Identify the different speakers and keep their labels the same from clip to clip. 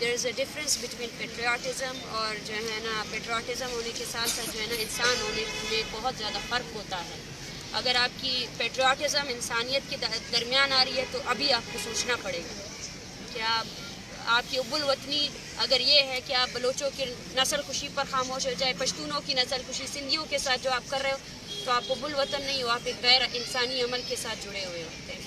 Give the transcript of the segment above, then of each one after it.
Speaker 1: There is a difference between پیٹریاٹزم اور جو ہے نا پیٹریاٹزم ہونے کے ساتھ ساتھ جو ہے نا انسان ہونے میں بہت زیادہ فرق ہوتا ہے. اگر آپ کی پیٹریاٹزم انسانیت کے درمیان آ رہی ہے تو ابھی آپ کو سوچنا پڑے گا کہ آپ کی حب الوطنی اگر یہ ہے کہ آپ بلوچوں کی نسل کشی پر خاموش ہو جائے, پشتونوں کی نسل کشی, سندھیوں کے ساتھ جو آپ کر رہے ہو تو آپ حب الوطن نہیں ہو, آپ ایک غیر انسانی عمل کے ساتھ جڑے ہوئے ہوتے ہیں.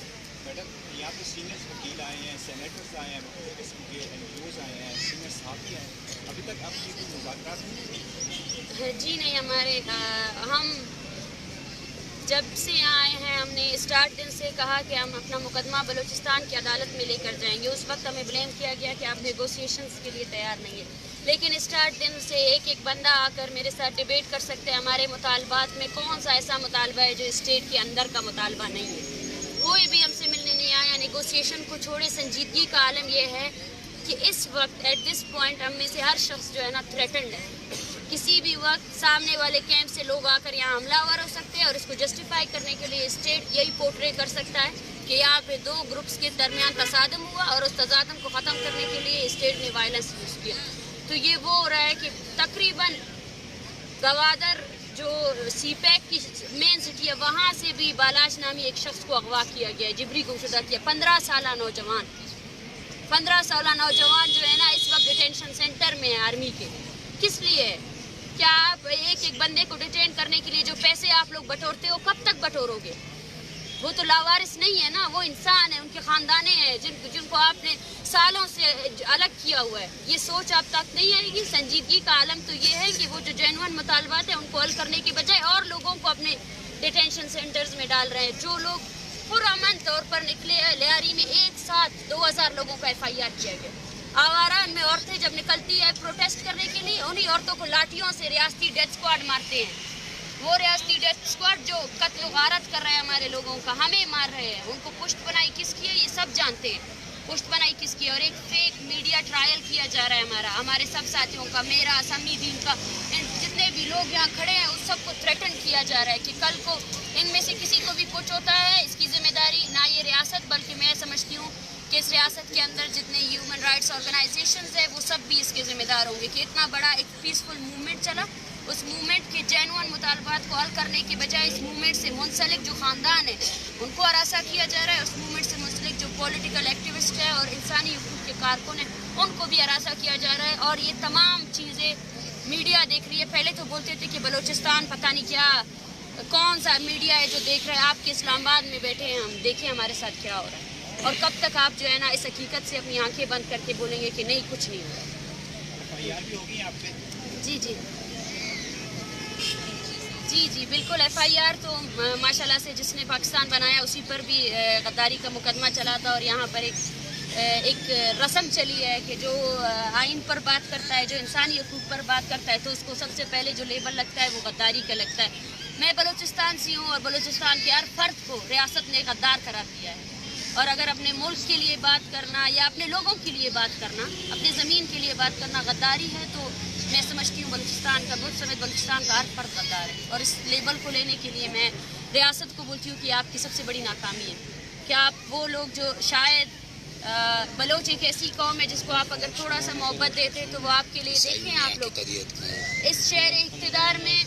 Speaker 2: میڈم یہاں پہ سینئر وکیل آئے ہیں, سینیٹرز آئے ہیں, مختلف قسم کے NGOs آئے ہیں, سینئر صحافی آئے ہیں, ابھی تک آپ کی کوئی مذاکرات نہیں؟
Speaker 1: جی نہیں, ہمارے ہم جب سے یہاں آئے ہیں ہم نے اسٹارٹ دن سے کہا کہ ہم اپنا مقدمہ بلوچستان کی عدالت میں لے کر جائیں گے. اس وقت ہمیں بلیم کیا گیا کہ آپ نیگوسیشنز کے لیے تیار نہیں ہیں, لیکن اسٹارٹ دن سے ایک ایک بندہ آ کر میرے ساتھ ڈیبیٹ کر سکتے ہیں ہمارے مطالبات میں کون سا ایسا مطالبہ ہے جو اسٹیٹ کے اندر کا مطالبہ نہیں ہے. کوئی بھی ہم سے ملنے نہیں آیا. نیگوسیشن کو چھوڑے, سنجیدگی کا عالم یہ ہے کہ اس وقت ایٹ دس پوائنٹ ہم میں سے ہر شخص جو ہے نا تھریٹنڈ ہے. کسی بھی وقت سامنے والے کیمپ سے لوگ آ کر یہاں حملہ آور ہو سکتے ہیں اور اس کو جسٹیفائی کرنے کے لیے اسٹیٹ یہی پورٹرے کر سکتا ہے کہ یہاں پہ دو گروپس کے درمیان تصادم ہوا اور اس تصادم کو ختم کرنے کے لیے اسٹیٹ نے وائلنس یوز کیا. تو یہ وہ ہو رہا ہے کہ تقریباً گوادر جو سی پیک کی مین سٹی ہے وہاں سے بھی بالاش نامی ایک شخص کو اغوا کیا گیا ہے, جبری گمشدہ کیا. 15 سالہ نوجوان جو ہے نا اس وقت ڈیٹینشن سینٹر میں ہے آرمی کے. کس لیے؟ کیا آپ ایک ایک بندے کو ڈیٹین کرنے کے لیے جو پیسے آپ لوگ بٹورتے ہو کب تک بٹورو گے؟ وہ تو لاوارث نہیں ہے نا, وہ انسان ہے, ان کے خاندانے ہیں جن کو آپ نے سالوں سے الگ کیا ہوا ہے. یہ سوچ آپ تک نہیں آئے گی. سنجیدگی کا عالم تو یہ ہے کہ وہ جو جینوئن مطالبات ہیں ان کو حل کرنے کے بجائے اور لوگوں کو اپنے ڈیٹینشن سینٹرز میں ڈال رہے ہیں. جو لوگ پرامن طور پر نکلے ہیں, لیاری میں ایک ساتھ 2000 لوگوں کا FIR کیا گیا. آوارہ میں عورتیں جب نکلتی ہے پروٹیسٹ کرنے کے لیے, انہی عورتوں کو لاٹھیوں سے ریاستی ڈیتھ اسکواڈ مارتے ہیں. وہ ریاستی ڈیتھ اسکواڈ جو قتل و غارت کر رہے ہیں ہمارے لوگوں کا, ہمیں مار رہے ہیں. ان کو پشت پناہی کس کی ہے یہ سب جانتے ہیں, پشت پناہی کس کی ہے. اور ایک فیک میڈیا ٹرائل کیا جا رہا ہے ہمارے سب ساتھیوں کا, میرا, سمی دین کا, جتنے بھی لوگ یہاں کھڑے ہیں اس سب کو تھریٹن کیا جا رہا ہے کہ کل کو ان میں سے کسی کو بھی کچھ ہوتا ہے اس کی ذمہ داری نہ یہ ریاست بلکہ میں سمجھتی ہوں کہ اس ریاست کے اندر جتنے ہیومن رائٹس آرگنائزیشنز ہیں وہ سب بھی اس کے ذمہ دار ہوں گے. کہ اتنا بڑا ایک پیسفل موومنٹ چلا, اس موومنٹ کے جینوئن مطالبات کو حل کرنے کے بجائے اس موومنٹ سے منسلک جو خاندان ہیں ان کو ہراساں کیا جا رہا ہے. اس موومنٹ سے منسلک جو پولیٹیکل ایکٹیوسٹ ہے اور انسانی حقوق کے کارکن ہیں ان کو بھی ہراساں کیا جا رہا ہے. اور یہ تمام چیزیں میڈیا دیکھ رہی ہے. پہلے تو بولتے تھے کہ بلوچستان پتہ نہیں کیا کون سا میڈیا ہے جو دیکھ رہا ہے. آپ کے اسلام آباد میں بیٹھے ہیں, ہم دیکھیں ہمارے ساتھ کیا ہو رہا ہے. اور کب تک آپ جو ہے نا اس حقیقت سے اپنی آنکھیں بند کر کے بولیں گے کہ نہیں کچھ نہیں ہو رہا.
Speaker 2: FIR بھی ہوگی آپ پہ؟
Speaker 1: جی بالکل. FIR تو ماشاءاللہ سے جس نے پاکستان بنایا اسی پر بھی غداری کا مقدمہ چلا تھا. اور یہاں پر ایک رسم چلی ہے کہ جو آئین پر بات کرتا ہے, جو انسانی حقوق پر بات کرتا ہے, تو اس کو سب سے پہلے جو لیبل لگتا ہے وہ غداری کا لگتا ہے. میں بلوچستان سے ہوں اور بلوچستان کے ہر فرد کو ریاست نے غدار قرار دیا ہے. اور اگر اپنے ملک کے لیے بات کرنا یا اپنے لوگوں کے لیے بات کرنا, اپنی زمین کے لیے بات کرنا غداری ہے, تو میں سمجھتی ہوں بلوچستان کا ملک سمیت بلوچستان کا ہر فرد غدار ہے. اور اس لیبل کو لینے کے لیے میں ریاست کو بولتی ہوں کہ آپ کی سب سے بڑی ناکامی ہے کہ آپ وہ لوگ جو شاید بلوچ ایک ایسی قوم ہے جس کو آپ اگر تھوڑا سا محبت دیتے تو وہ آپ کے لیے دیکھیں. آپ لوگ اس شہر اقتدار میں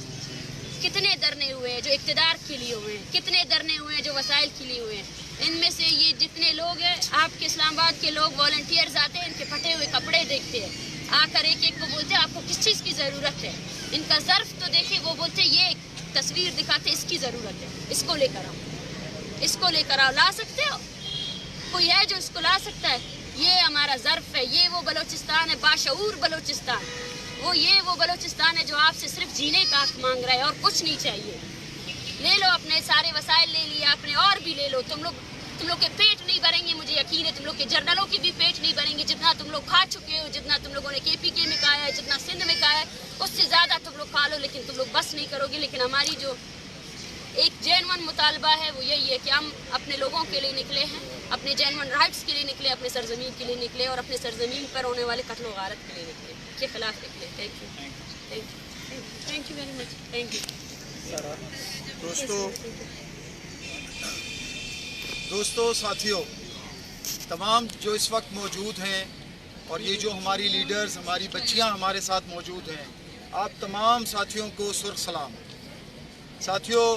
Speaker 1: کتنے دھرنے ہوئے ہیں جو اقتدار کے لیے ہوئے ہیں, کتنے دھرنے ہوئے ہیں جو وسائل کے لیے ہوئے ہیں. ان میں سے یہ جتنے لوگ ہیں, آپ کے اسلام آباد کے لوگ والنٹیئرز آتے ہیں, ان کے پھٹے ہوئے کپڑے دیکھتے ہیں, آ کر ایک ایک کو بولتے ہیں آپ کو کس چیز کی ضرورت ہے. ان کا ظرف تو دیکھیں, وہ بولتے ہیں یہ تصویر دکھاتے اس کی ضرورت ہے, اس کو لے کر آؤ, اس کو لے کر آؤ. لا سکتے ہو؟ کوئی ہے جو اس کو لا سکتا ہے؟ یہ ہمارا ظرف ہے. یہ وہ بلوچستان ہے, باشعور بلوچستان. یہ وہ بلوچستان ہے جو آپ سے صرف جینے کا حق مانگ رہا ہے اور کچھ نہیں چاہیے. لے لو اپنے سارے وسائل, لے لیے آپ نے, اور بھی لے لو. تم لوگ کے پیٹ نہیں بھریں گے, مجھے یقین ہے. تم لوگ کے جرنلوں کی بھی پیٹ نہیں بھریں گے. جتنا تم لوگ کھا چکے ہو, جتنا تم لوگوں نے KPK میں کھایا ہے, جتنا سندھ میں کھایا ہے, اس سے زیادہ تم لوگ کھا لو, لیکن تم لوگ بس نہیں کرو گے. لیکن ہماری جو ایک جینون مطالبہ ہے وہ یہی ہے کہ ہم اپنے لوگوں کے لیے نکلے ہیں, اپنے جینون رائٹس کے لیے نکلے, اپنے سرزمین کے لیے نکلے, اور اپنے سرزمین پر ہونے والے قتل و غارت کے لیے نکلے, کے خلاف نکلے. Thank you very much. Thank you.
Speaker 3: دوستو ساتھیوں, تمام جو اس وقت موجود ہیں اور یہ جو ہماری لیڈرز، ہماری بچیاں ہمارے ساتھ موجود ہیں، آپ تمام ساتھیوں کو سرخ سلام۔ ساتھیوں،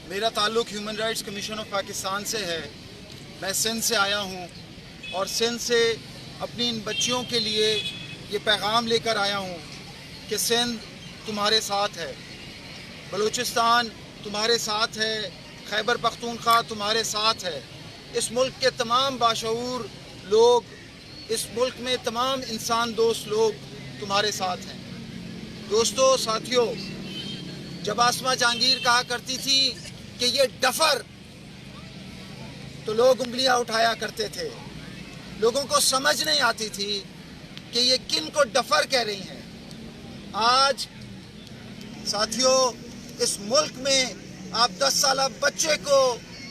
Speaker 3: میرا تعلق human rights commission of Pakistan سے ہے۔ میں سندھ سے آیا ہوں اور سندھ سے اپنی ان بچیوں کے لیے یہ پیغام لے کر آیا ہوں کہ سندھ تمہارے ساتھ ہے، بلوچستان تمہارے ساتھ ہے، خیبر پختونخوا تمہارے ساتھ ہے۔ اس ملک کے تمام باشعور لوگ، اس ملک میں تمام انسان دوست لوگ تمہارے ساتھ ہیں۔ دوستو، ساتھیوں، جب آسمہ جہانگیر کہا کرتی تھی کہ یہ ڈفر، تو لوگ انگلیاں اٹھایا کرتے تھے۔ لوگوں کو سمجھ نہیں آتی تھی کہ یہ کن کو ڈفر کہہ رہی ہیں۔ آج ساتھیوں، اس ملک میں آپ 10 سالہ بچے کو،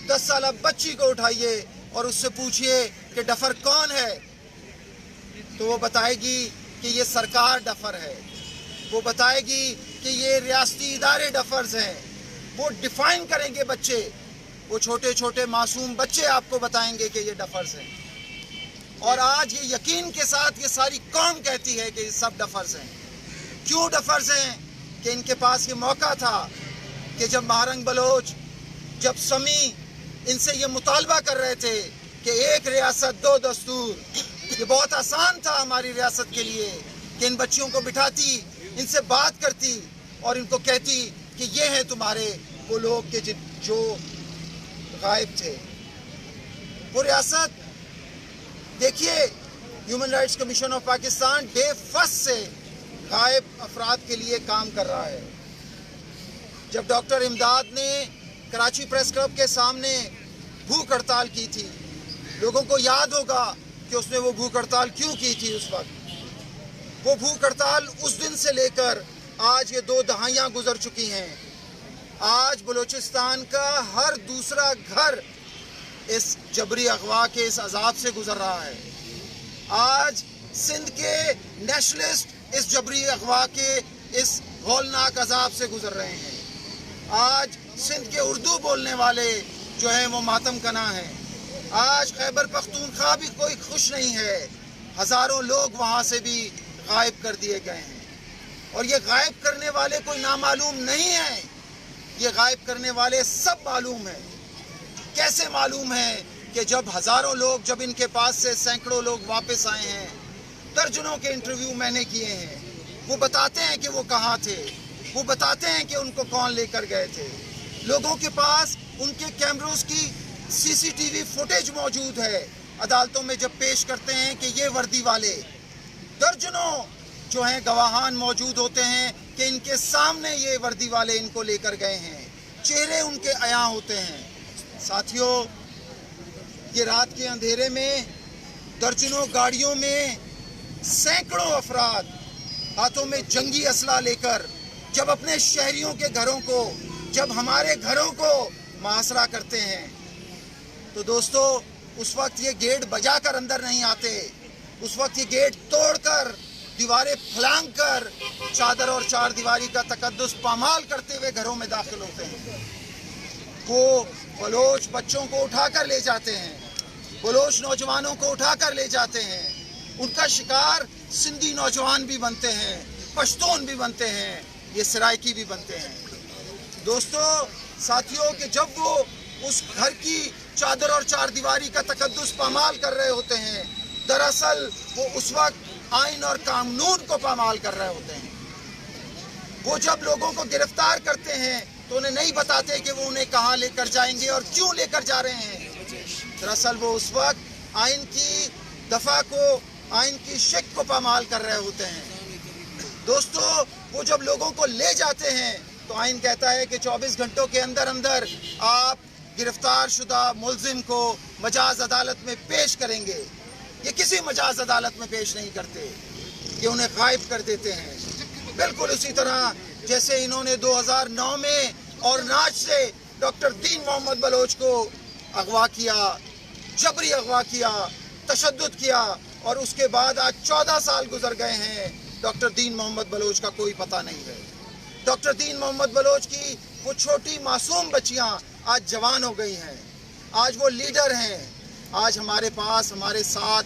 Speaker 3: 10 سالہ بچی کو اٹھائیے اور اس سے پوچھئے کہ ڈفر کون ہے، تو وہ بتائے گی کہ یہ سرکار ڈفر ہے، وہ بتائے گی کہ یہ ریاستی ادارے ڈفرز ہیں۔ وہ ڈیفائن کریں گے بچے، وہ چھوٹے چھوٹے معصوم بچے آپ کو بتائیں گے کہ یہ ڈفرز ہیں۔ اور آج یہ یقین کے ساتھ یہ ساری قوم کہتی ہے کہ یہ سب ڈفرز ہیں۔ کیوں ڈفرز ہیں؟ کہ ان کے پاس یہ موقع تھا کہ جب مہارنگ بلوچ، جب سمی ان سے یہ مطالبہ کر رہے تھے کہ ایک ریاست دو دستور، یہ بہت آسان تھا ہماری ریاست کے لیے کہ ان بچیوں کو بٹھاتی، ان سے بات کرتی اور ان کو کہتی کہ یہ ہیں تمہارے وہ لوگ کہ جو غائب تھے۔ وہ ریاست دیکھیے، human rights commission of Pakistan day first سے غائب افراد کے لیے کام کر رہا ہے۔ جب ڈاکٹر امداد نے کراچی پریس کلب کے سامنے بھوک ہڑتال کی تھی، لوگوں کو یاد ہوگا کہ اس نے وہ بھوک ہڑتال کیوں کی تھی اس وقت۔ وہ بھوک ہڑتال اس دن سے لے کر آج یہ 2 دہائیاں گزر چکی ہیں۔ آج بلوچستان کا ہر دوسرا گھر اس جبری اغوا کے اس عذاب سے گزر رہا ہے۔ آج سندھ کے نیشنلسٹ اس جبری اغوا کے اس ہولناک عذاب سے گزر رہے ہیں۔ آج سندھ کے اردو بولنے والے جو ہیں وہ ماتم کنا ہیں۔ آج خیبر پختونخوا بھی کوئی خوش نہیں ہے، ہزاروں لوگ وہاں سے بھی غائب کر دیے گئے ہیں۔ اور یہ غائب کرنے والے کوئی نامعلوم نہیں ہیں، یہ غائب کرنے والے سب معلوم ہیں۔ کیسے معلوم ہے؟ کہ جب ہزاروں لوگ، جب ان کے پاس سے سینکڑوں لوگ واپس آئے ہیں، درجنوں کے انٹرویو میں نے کیے ہیں، وہ بتاتے ہیں کہ وہ کہاں تھے، وہ بتاتے ہیں کہ ان کو کون لے کر گئے تھے۔ لوگوں کے پاس ان کے کیمروز کی CCTV فوٹیج موجود ہے۔ عدالتوں میں جب پیش کرتے ہیں کہ یہ وردی والے، درجنوں جو ہیں گواہان موجود ہوتے ہیں کہ ان کے سامنے یہ وردی والے ان کو لے کر گئے ہیں، چہرے ان کے عیاں ہوتے ہیں۔ ساتھیوں، یہ رات کے اندھیرے میں درجنوں گاڑیوں میں سینکڑوں افراد ہاتھوں میں جنگی اسلحہ لے کر جب اپنے شہریوں کے گھروں کو، جب ہمارے گھروں کو محاصرہ کرتے ہیں، تو دوستو اس وقت یہ گیٹ بجا کر اندر نہیں آتے، اس وقت یہ گیٹ توڑ کر، دیواریں پھلانگ کر، چادر اور چار دیواری کا تقدس پامال کرتے ہوئے گھروں میں داخل ہوتے ہیں۔ وہ بلوچ بچوں کو اٹھا کر لے جاتے ہیں، بلوچ نوجوانوں کو اٹھا کر لے جاتے ہیں، ان کا شکار سندھی نوجوان بھی بنتے ہیں، پشتون بھی بنتے ہیں، یہ سرائکی بھی بنتے ہیں۔ دوستو، ساتھیوں، کہ جب وہ اس گھر کی چادر اور چار دیواری کا تقدس پامال کر رہے ہوتے ہیں، دراصل وہ اس وقت آئین اور قانون کو پامال کر رہے ہوتے ہیں۔ وہ جب لوگوں کو گرفتار کرتے ہیں تو انہیں نہیں بتاتے کہ وہ انہیں کہاں لے کر جائیں گے اور کیوں لے کر جا رہے ہیں۔ دراصل وہ اس وقت آئین کی دفعہ کو، آئین کی شک کو پامال کر رہے ہوتے ہیں۔ دوستو، وہ جب لوگوں کو لے جاتے ہیں تو آئین کہتا ہے کہ 24 گھنٹوں کے اندر اندر آپ گرفتار شدہ ملزم کو مجاز عدالت میں پیش کریں گے۔ یہ کسی مجاز عدالت میں پیش نہیں کرتے، یہ انہیں غائب کر دیتے ہیں۔ بالکل اسی طرح جیسے انہوں نے 2009 میں اور ناچ سے ڈاکٹر دین محمد بلوچ کو اغوا کیا، جبری اغوا کیا، تشدد کیا، اور اس کے بعد آج 14 سال گزر گئے ہیں، ڈاکٹر دین محمد بلوچ کا کوئی پتہ نہیں ہے۔ ڈاکٹر دین محمد بلوچ کی وہ چھوٹی معصوم بچیاں آج جوان ہو گئی ہیں، آج وہ لیڈر ہیں۔ آج ہمارے پاس، ہمارے ساتھ